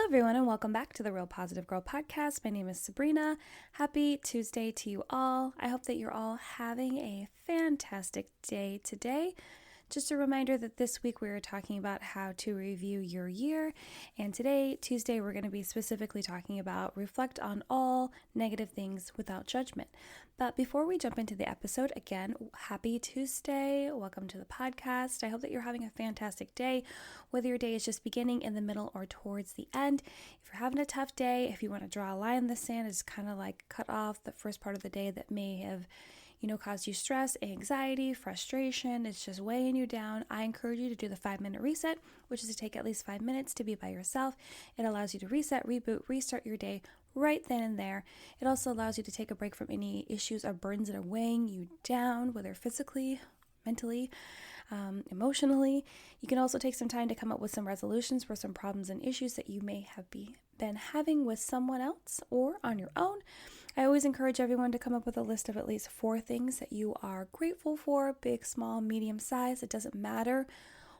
everyone, and welcome back to the Real Positive Girl podcast. My name is Sabrina. Happy Tuesday to you all. I hope that you're all having a fantastic day today. Just a reminder that this week we were talking about how to review your year, and today, Tuesday, we're going to be specifically talking about reflect on all negative things without judgment. But before we jump into the episode, again, happy Tuesday. Welcome to the podcast. I hope that you're having a fantastic day, whether your day is just beginning, in the middle, or towards the end. If you're having a tough day, if you want to draw a line in the sand, it's kind of like cut off the first part of the day that may have caused you stress, anxiety, frustration. It's just weighing you down. I encourage you to do the 5-minute reset, which is to take at least 5 minutes to be by yourself. It allows you to reset, reboot, restart your day right then and there. It also allows you to take a break from any issues or burdens that are weighing you down, whether physically, mentally, emotionally. You can also take some time to come up with some resolutions for some problems and issues that you may have been having with someone else or on your own. I always encourage everyone to come up with a list of at least 4 things that you are grateful for, big, small, medium size. It doesn't matter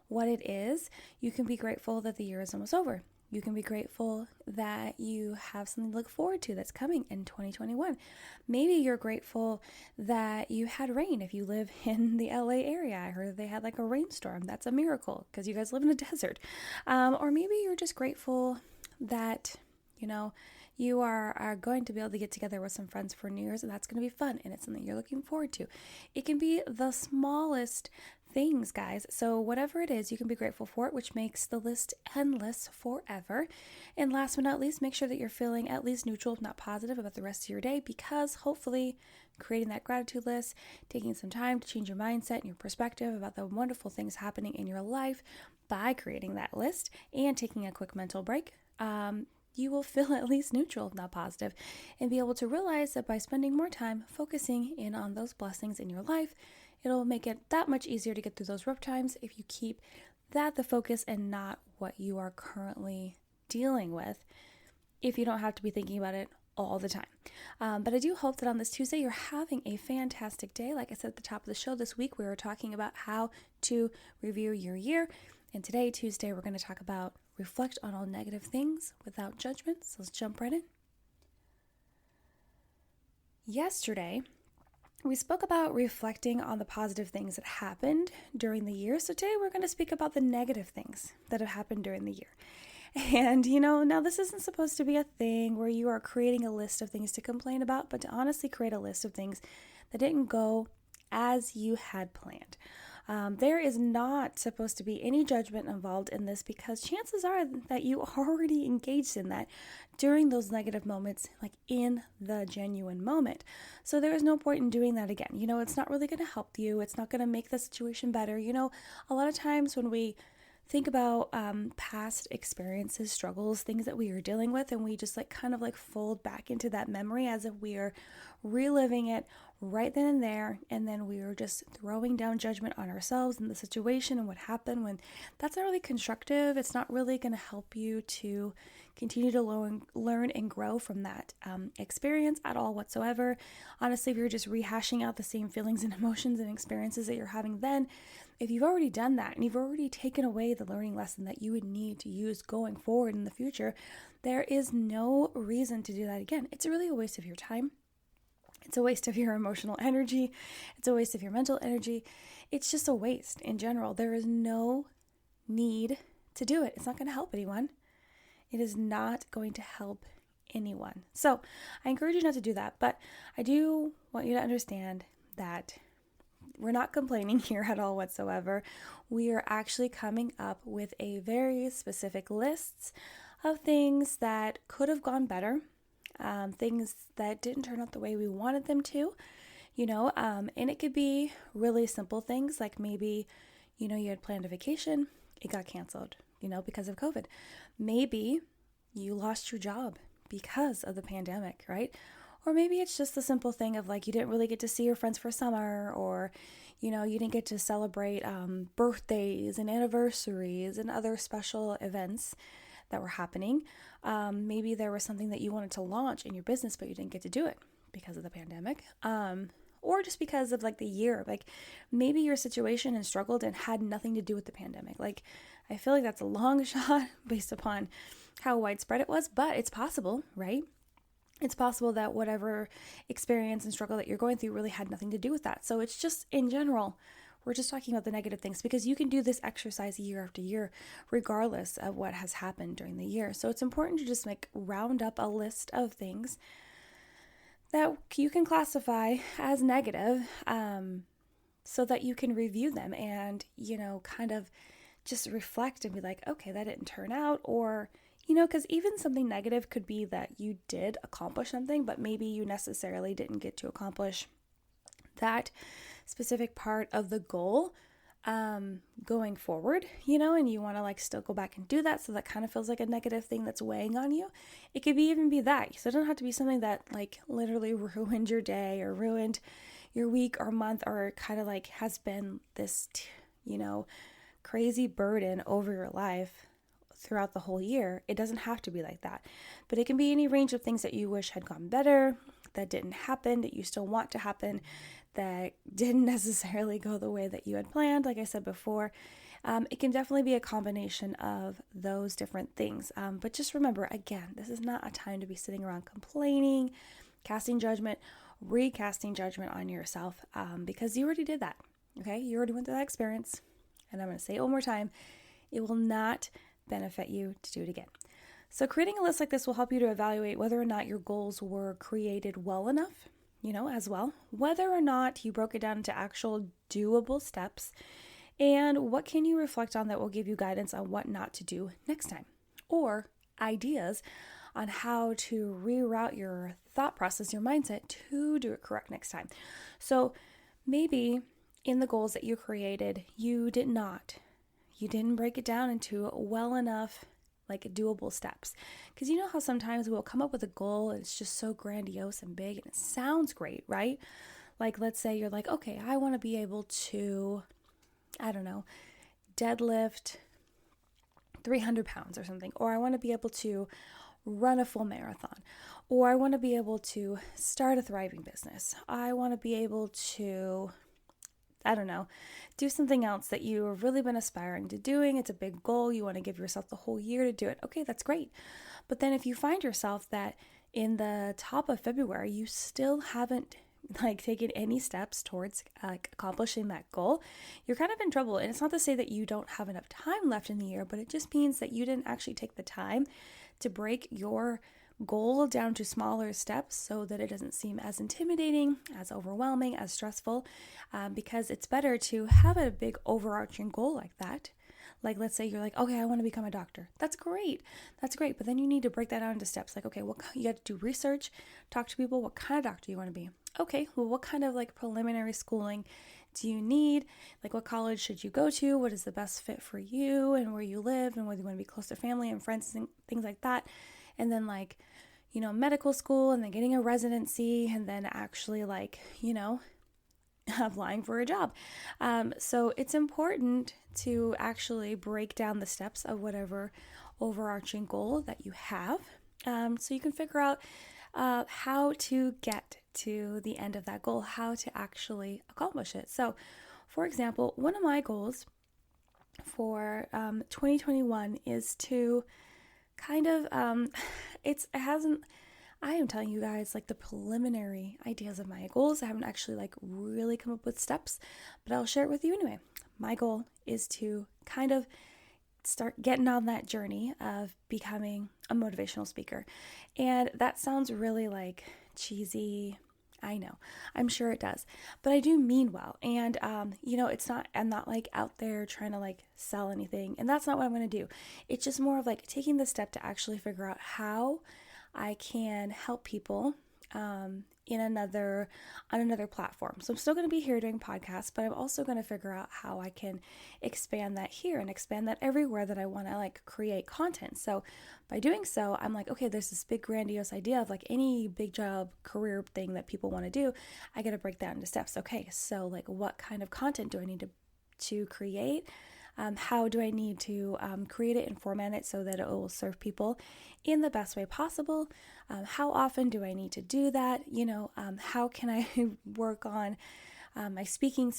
what it is. You can be grateful that the year is almost over. You can be grateful that you have something to look forward to that's coming in 2021. Maybe you're grateful that you had rain if you live in the LA area. I heard they had like a rainstorm. That's a miracle because you guys live in a desert. Or maybe you're just grateful that, you are going to be able to get together with some friends for New Year's, and that's going to be fun, and it's something you're looking forward to. It can be the smallest things, guys. So whatever it is, you can be grateful for it, which makes the list endless forever. And last but not least, make sure that you're feeling at least neutral, if not positive, about the rest of your day, because hopefully creating that gratitude list, taking some time to change your mindset and your perspective about the wonderful things happening in your life by creating that list and taking a quick mental break, you will feel at least neutral, if not positive, and be able to realize that by spending more time focusing in on those blessings in your life, it'll make it that much easier to get through those rough times if you keep that the focus and not what you are currently dealing with, if you don't have to be thinking about it all the time. But I do hope that on this Tuesday, you're having a fantastic day. Like I said at the top of the show this week, we were talking about how to review your year. And today, Tuesday, we're going to talk about reflect on all negative things without judgment. So let's jump right in. Yesterday, we spoke about reflecting on the positive things that happened during the year. So today we're going to speak about the negative things that have happened during the year. And, now this isn't supposed to be a thing where you are creating a list of things to complain about, but to honestly create a list of things that didn't go as you had planned. There is not supposed to be any judgment involved in this, because chances are that you already engaged in that during those negative moments, like in the genuine moment. So there is no point in doing that again. It's not really going to help you. It's not going to make the situation better. A lot of times when we think about past experiences, struggles, things that we are dealing with, and we just kind of fold back into that memory as if we are reliving it right then and there, and then we are just throwing down judgment on ourselves and the situation and what happened, when that's not really constructive. It's not really going to help you to continue to learn and grow from that experience at all whatsoever. Honestly, if you're just rehashing out the same feelings and emotions and experiences that you're having then, if you've already done that and you've already taken away the learning lesson that you would need to use going forward in the future, there is no reason to do that again. It's really a waste of your time. It's a waste of your emotional energy. It's a waste of your mental energy. It's just a waste in general. There is no need to do it. It's not going to help anyone. It is not going to help anyone. So I encourage you not to do that. But I do want you to understand that we're not complaining here at all whatsoever. We are actually coming up with a very specific list of things that could have gone better. Things that didn't turn out the way we wanted them to, and it could be really simple things like maybe, you had planned a vacation, it got canceled, because of COVID. Maybe you lost your job because of the pandemic, right? Or maybe it's just the simple thing of you didn't really get to see your friends for summer, or, you didn't get to celebrate birthdays and anniversaries and other special events that were happening. Maybe there was something that you wanted to launch in your business, but you didn't get to do it because of the pandemic. Or just because of the year, maybe your situation and struggled and had nothing to do with the pandemic. I feel like that's a long shot based upon how widespread it was, but it's possible, right? It's possible that whatever experience and struggle that you're going through really had nothing to do with that. So it's just in general, we're just talking about the negative things, because you can do this exercise year after year, regardless of what has happened during the year. So it's important to just round up a list of things that you can classify as negative, so that you can review them and, kind of just reflect and be like, okay, that didn't turn out. Or, because even something negative could be that you did accomplish something, but maybe you necessarily didn't get to accomplish that specific part of the goal going forward, and you want to still go back and do that. So that kind of feels like a negative thing that's weighing on you. It could even be that. So it doesn't have to be something that literally ruined your day or ruined your week or month, or kind of has been this, crazy burden over your life throughout the whole year. It doesn't have to be like that, but it can be any range of things that you wish had gone better, that didn't happen, that you still want to happen, that didn't necessarily go the way that you had planned. Like I said before, it can definitely be a combination of those different things. But just remember, again, this is not a time to be sitting around complaining, casting judgment, recasting judgment on yourself, because you already did that. Okay, you already went through that experience, and I'm going to say it one more time: it will not benefit you to do it again. So creating a list like this will help you to evaluate whether or not your goals were created well enough, as well, whether or not you broke it down into actual doable steps, and what can you reflect on that will give you guidance on what not to do next time, or ideas on how to reroute your thought process, your mindset, to do it correct next time. So maybe in the goals that you created, you didn't break it down into well enough doable steps. Because you know how sometimes we'll come up with a goal and it's just so grandiose and big and it sounds great, right? Let's say you're okay, I want to be able to, deadlift 300 pounds or something, or I want to be able to run a full marathon, or I want to be able to start a thriving business. I want to be able to, do something else that you've really been aspiring to doing. It's a big goal. You want to give yourself the whole year to do it. Okay, that's great. But then if you find yourself that in the top of February, you still haven't taken any steps towards accomplishing that goal, you're kind of in trouble. And it's not to say that you don't have enough time left in the year, but it just means that you didn't actually take the time to break your goal down to smaller steps so that it doesn't seem as intimidating, as overwhelming, as stressful, because it's better to have a big overarching goal like that. Let's say you're okay, I want to become a doctor. That's great. But then you need to break that down into steps. Okay, well, you got to do research, talk to people. What kind of doctor you want to be? Okay, well, what kind of preliminary schooling do you need? What college should you go to? What is the best fit for you and where you live and whether you want to be close to family and friends and things like that. And then medical school, and then getting a residency, and then actually applying for a job. So it's important to actually break down the steps of whatever overarching goal that you have, so you can figure out how to get to the end of that goal, how to actually accomplish it. So, for example, one of my goals for 2021 is to kind of, I am telling you guys the preliminary ideas of my goals. I haven't actually really come up with steps, but I'll share it with you anyway. My goal is to kind of start getting on that journey of becoming a motivational speaker. And that sounds really cheesy. I know, I'm sure it does, but I do mean well. And, I'm not out there trying to sell anything, and that's not what I'm going to do. It's just more of taking the step to actually figure out how I can help people, on another platform. So I'm still going to be here doing podcasts, but I'm also going to figure out how I can expand that here and expand that everywhere that I want to create content. So by doing so, I'm okay, there's this big grandiose idea of any big job career thing that people want to do. I got to break that into steps. Okay, so what kind of content do I need to create? How do I need to create it and format it so that it will serve people in the best way possible? How often do I need to do that? How can I work on my speaking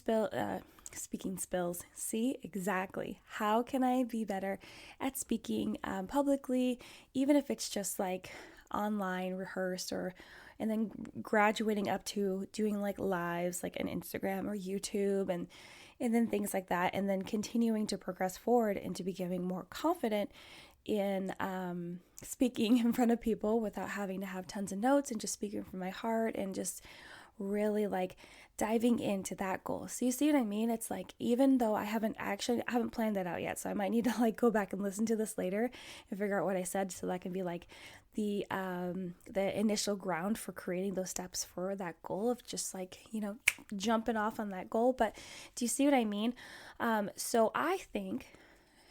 speaking spills. See, exactly. How can I be better at speaking publicly, even if it's just like online rehearsed, or and then graduating up to doing like lives like on Instagram or YouTube, and then things like that, and then continuing to progress forward into becoming more confident in speaking in front of people without having to have tons of notes, and just speaking from my heart, and just really like diving into that goal. So you see what I mean? It's like, even though I haven't planned that out yet, so I might need to like go back and listen to this later and figure out what I said, so that can be like the initial ground for creating those steps for that goal of just like, jumping off on that goal. But do you see what I mean? So I think,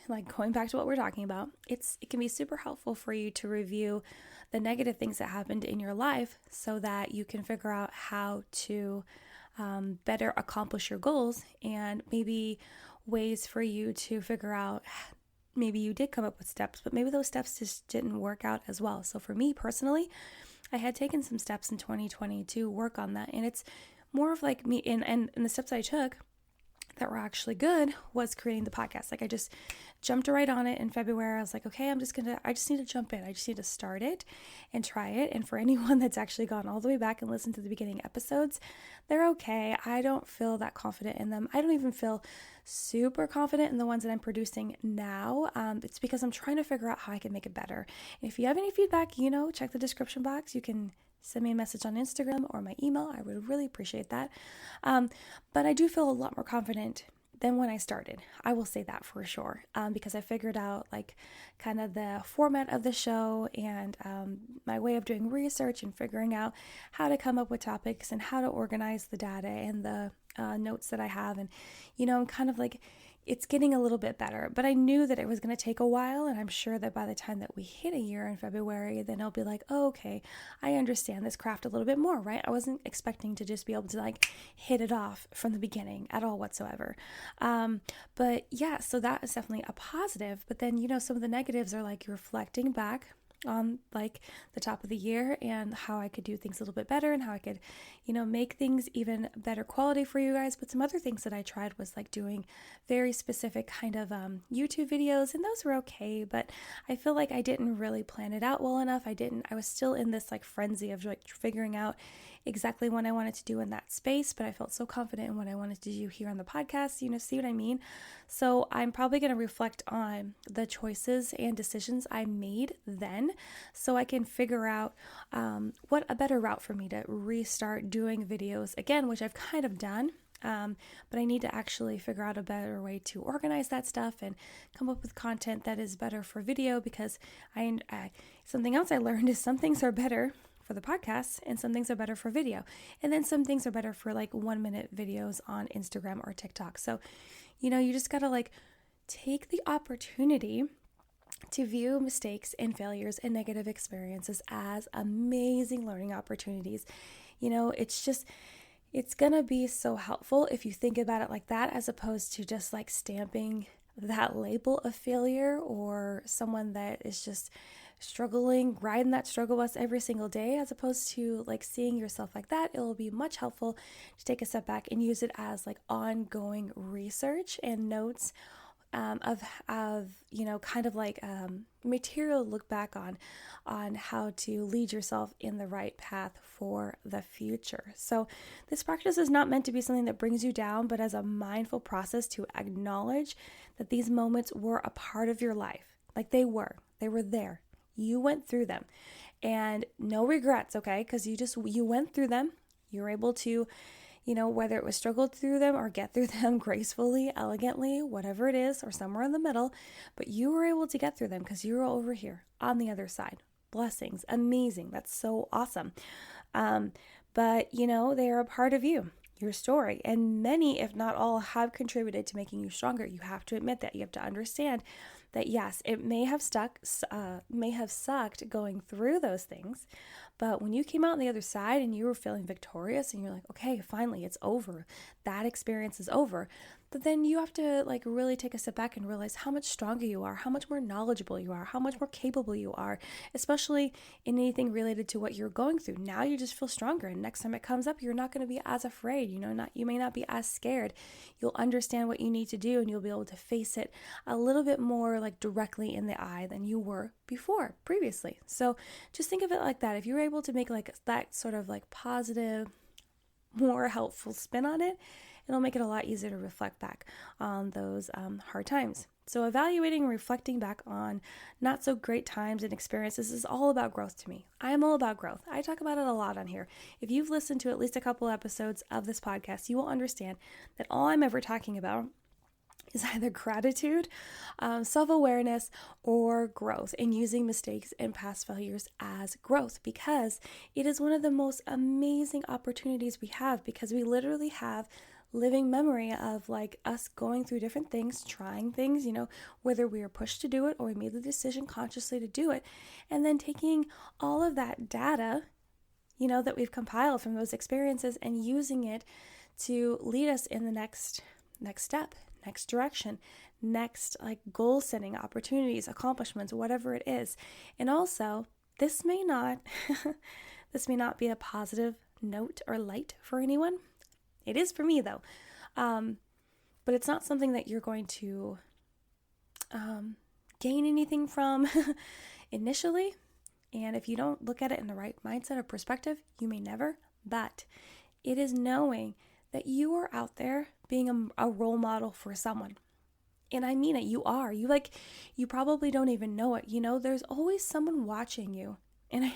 like, going back to what we're talking about, it can be super helpful for you to review the negative things that happened in your life, so that you can figure out how to better accomplish your goals, and maybe ways for you to figure out, maybe you did come up with steps, but maybe those steps just didn't work out as well. So for me personally, I had taken some steps in 2020 to work on that, and it's more of like me, and the steps I took that were actually good was creating the podcast. Like, I just jumped right on it in February. I was like, okay, I just need to jump in. I just need to start it and try it. And for anyone that's actually gone all the way back and listened to the beginning episodes, they're okay. I don't feel that confident in them. I don't even feel super confident in the ones that I'm producing now. It's because I'm trying to figure out how I can make it better. And if you have any feedback, check the description box. You can send me a message on Instagram or my email. I would really appreciate that. But I do feel a lot more confident than when I started. I will say that for sure, because I figured out like kind of the format of the show, and my way of doing research, and figuring out how to come up with topics and how to organize the data and the notes that I have. And, I'm kind of like, it's getting a little bit better, but I knew that it was going to take a while, and I'm sure that by the time that we hit a year in February, then I'll be like, oh, okay, I understand this craft a little bit more, right? I wasn't expecting to just be able to like hit it off from the beginning at all whatsoever. But yeah, so that is definitely a positive. But then, some of the negatives are like reflecting back on like the top of the year, and how I could do things a little bit better, and how I could, make things even better quality for you guys. But some other things that I tried was like doing very specific kind of YouTube videos, and those were okay, but I feel like I didn't really plan it out well enough. I was still in this like frenzy of like figuring out exactly what I wanted to do in that space, but I felt so confident in what I wanted to do here on the podcast, see what I mean? So I'm probably going to reflect on the choices and decisions I made then, so I can figure out what a better route for me to restart doing videos again, which I've kind of done. But I need to actually figure out a better way to organize that stuff and come up with content that is better for video, because something else I learned is some things are better for the podcast and some things are better for video, and then some things are better for like 1-minute videos on Instagram or TikTok. So, you just gotta like take the opportunity to view mistakes and failures and negative experiences as amazing learning opportunities. It's gonna be so helpful if you think about it like that, as opposed to just like stamping that label of failure, or someone that is just struggling, riding that struggle bus every single day, as opposed to like seeing yourself like that. It will be much helpful to take a step back and use it as like ongoing research and notes of kind of like material to look back on how to lead yourself in the right path for the future. So this practice is not meant to be something that brings you down, but as a mindful process to acknowledge that these moments were a part of your life. Like they were there. You went through them, and no regrets, okay? Because you went through them. You were able to, whether it was struggled through them or get through them gracefully, elegantly, whatever it is, or somewhere in the middle, but you were able to get through them because you were over here on the other side. Blessings. Amazing. That's so awesome. But they are a part of you, your story, and many, if not all, have contributed to making you stronger. You have to admit that. You have to understand that yes, it may have sucked going through those things, but when you came out on the other side and you were feeling victorious and you're like, okay, finally, it's over. That experience is over. But then you have to like really take a step back and realize how much stronger you are, how much more knowledgeable you are, how much more capable you are, especially in anything related to what you're going through. Now you just feel stronger, and next time it comes up, you're not going to be as afraid, you may not be as scared. You'll understand what you need to do, and you'll be able to face it a little bit more like directly in the eye than you were previously. So just think of it like that. If you're able to make like that sort of like positive, more helpful spin on it, it'll make it a lot easier to reflect back on those hard times. So evaluating and reflecting back on not so great times and experiences is all about growth to me. I am all about growth. I talk about it a lot on here. If you've listened to at least a couple episodes of this podcast, you will understand that all I'm ever talking about is either gratitude, self-awareness, or growth, and using mistakes and past failures as growth, because it is one of the most amazing opportunities we have, because we literally have living memory of like us going through different things, trying things, whether we were pushed to do it or we made the decision consciously to do it, and then taking all of that data, that we've compiled from those experiences and using it to lead us in the next step, next direction, next like goal setting, opportunities, accomplishments, whatever it is. And also, this may not be a positive note or light for anyone. It is for me though. But it's not something that you're going to gain anything from initially. And if you don't look at it in the right mindset or perspective, you may never. But it is knowing that you are out there being a role model for someone. And I mean it, you are. You probably don't even know it. There's always someone watching you. And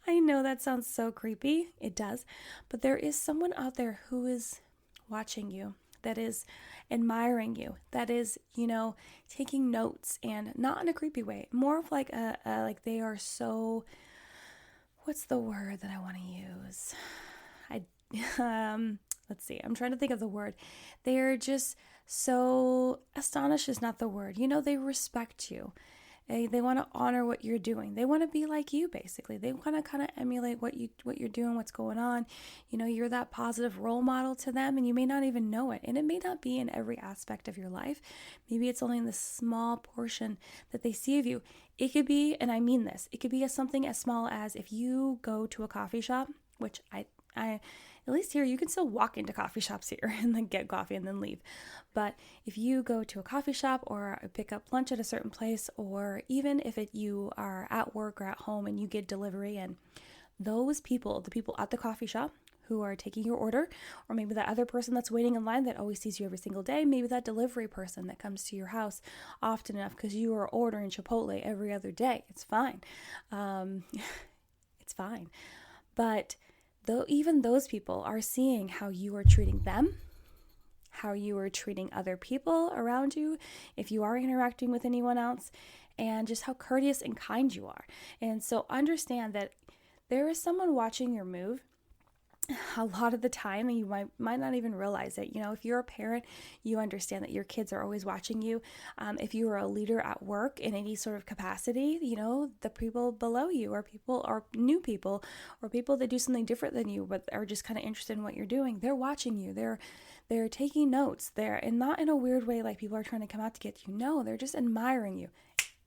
I know that sounds so creepy. It does. But there is someone out there who is watching you, that is admiring you, that is, taking notes, and not in a creepy way, more of like like they are so, what's the word that I want to use? Let's see, I'm trying to think of the word. They're just so, astonished is not the word. They respect you. They want to honor what you're doing. They want to be like you, basically. They want to kind of emulate what you're doing, what's going on. You're that positive role model to them, and you may not even know it. And it may not be in every aspect of your life. Maybe it's only in the small portion that they see of you. It could be, and I mean this, it could be something as small as if you go to a coffee shop, which I at least here, you can still walk into coffee shops here and then get coffee and then leave. But if you go to a coffee shop or pick up lunch at a certain place, or even if you are at work or at home and you get delivery, and those people, the people at the coffee shop who are taking your order, or maybe that other person that's waiting in line that always sees you every single day, maybe that delivery person that comes to your house often enough because you are ordering Chipotle every other day. It's fine. It's fine. But though even those people are seeing how you are treating them, how you are treating other people around you, if you are interacting with anyone else, and just how courteous and kind you are. And so understand that there is someone watching your move a lot of the time, and you might not even realize it. If you're a parent, you understand that your kids are always watching you. If you are a leader at work in any sort of capacity, the people below you, or new people, or people that do something different than you, but are just kind of interested in what you're doing, they're watching you. They're taking notes there, and not in a weird way like people are trying to come out to get you. No, they're just admiring you.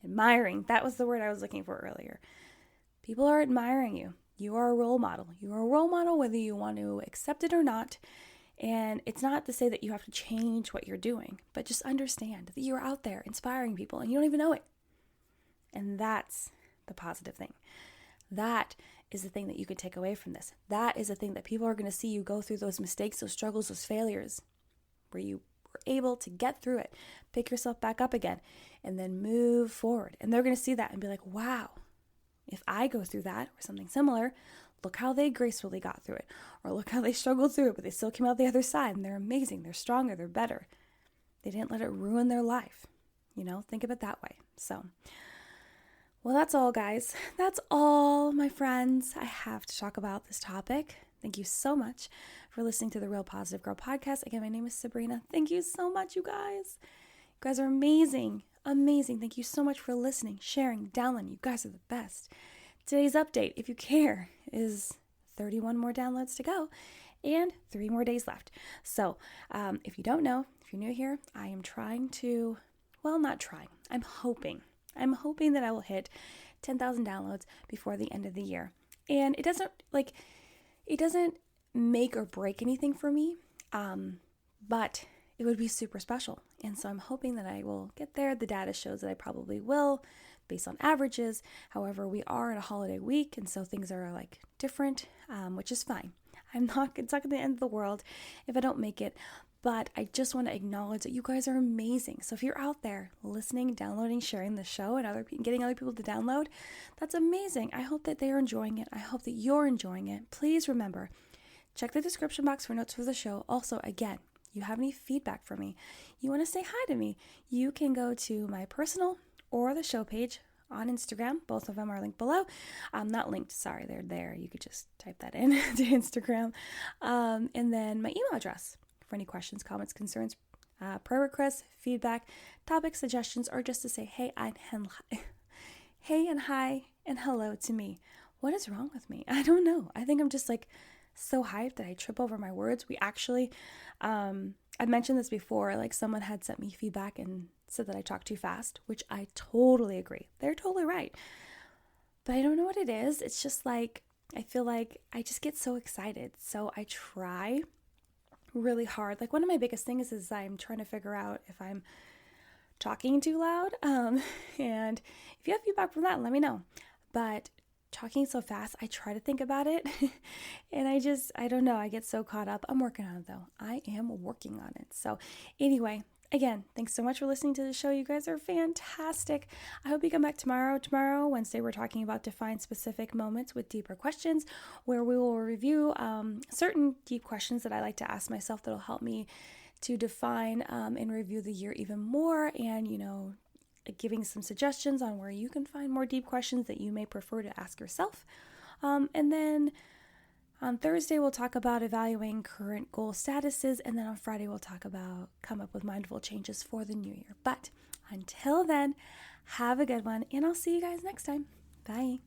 Admiring, that was the word I was looking for earlier. People are admiring you. You are a role model. You are a role model whether you want to accept it or not. And it's not to say that you have to change what you're doing, but just understand that you're out there inspiring people and you don't even know it. And that's the positive thing. That is the thing that you could take away from this. That is the thing that people are going to see you go through those mistakes, those struggles, those failures, where you were able to get through it, pick yourself back up again, and then move forward. And they're going to see that and be like, wow, if I go through that or something similar, look how they gracefully got through it. Or look how they struggled through it, but they still came out the other side, and they're amazing. They're stronger. They're better. They didn't let it ruin their life. Think of it that way. So, well, that's all, guys. That's all, my friends, I have to talk about this topic. Thank you so much for listening to the Real Positive Girl podcast. Again, my name is Sabrina. Thank you so much, you guys. You guys are amazing. Amazing. Thank you so much for listening, sharing, downloading. You guys are the best. Today's update, if you care, is 31 more downloads to go and 3 more days left. So if you don't know, if you're new here, I am not trying. I'm hoping that I will hit 10,000 downloads before the end of the year. And it doesn't make or break anything for me, but it would be super special. And so I'm hoping that I will get there. The data shows that I probably will, based on averages. However, we are in a holiday week, and so things are like different, which is fine. It's not going to be the end of the world if I don't make it, but I just want to acknowledge that you guys are amazing. So if you're out there listening, downloading, sharing the show, and getting other people to download, that's amazing. I hope that they are enjoying it. I hope that you're enjoying it. Please remember, check the description box for notes for the show. Also, again, you have any feedback for me, you want to say hi to me, you can go to my personal or the show page on Instagram. Both of them are linked below. Not linked, sorry, they're there. You could just type that in to Instagram. And then my email address for any questions, comments, concerns, prayer requests, feedback, topic suggestions, or just to say hey and hi and hello to me. What is wrong with me? I don't know. I think I'm just like so hyped that I trip over my words. We actually, I mentioned this before, like someone had sent me feedback and said that I talk too fast, which I totally agree. They're totally right. But I don't know what it is. It's just like, I feel like I just get so excited. So I try really hard. Like one of my biggest things is I'm trying to figure out if I'm talking too loud. And if you have feedback from that, let me know. But talking so fast, I try to think about it. And I don't know. I get so caught up. I'm working on it though. I am working on it. So anyway, again, thanks so much for listening to the show. You guys are fantastic. I hope you come back tomorrow. Tomorrow, Wednesday, we're talking about define specific moments with deeper questions, where we will review certain deep questions that I like to ask myself that'll help me to define and review the year even more, and, giving some suggestions on where you can find more deep questions that you may prefer to ask yourself. And then on Thursday, we'll talk about evaluating current goal statuses. And then on Friday, we'll talk about come up with mindful changes for the new year. But until then, have a good one. And I'll see you guys next time. Bye.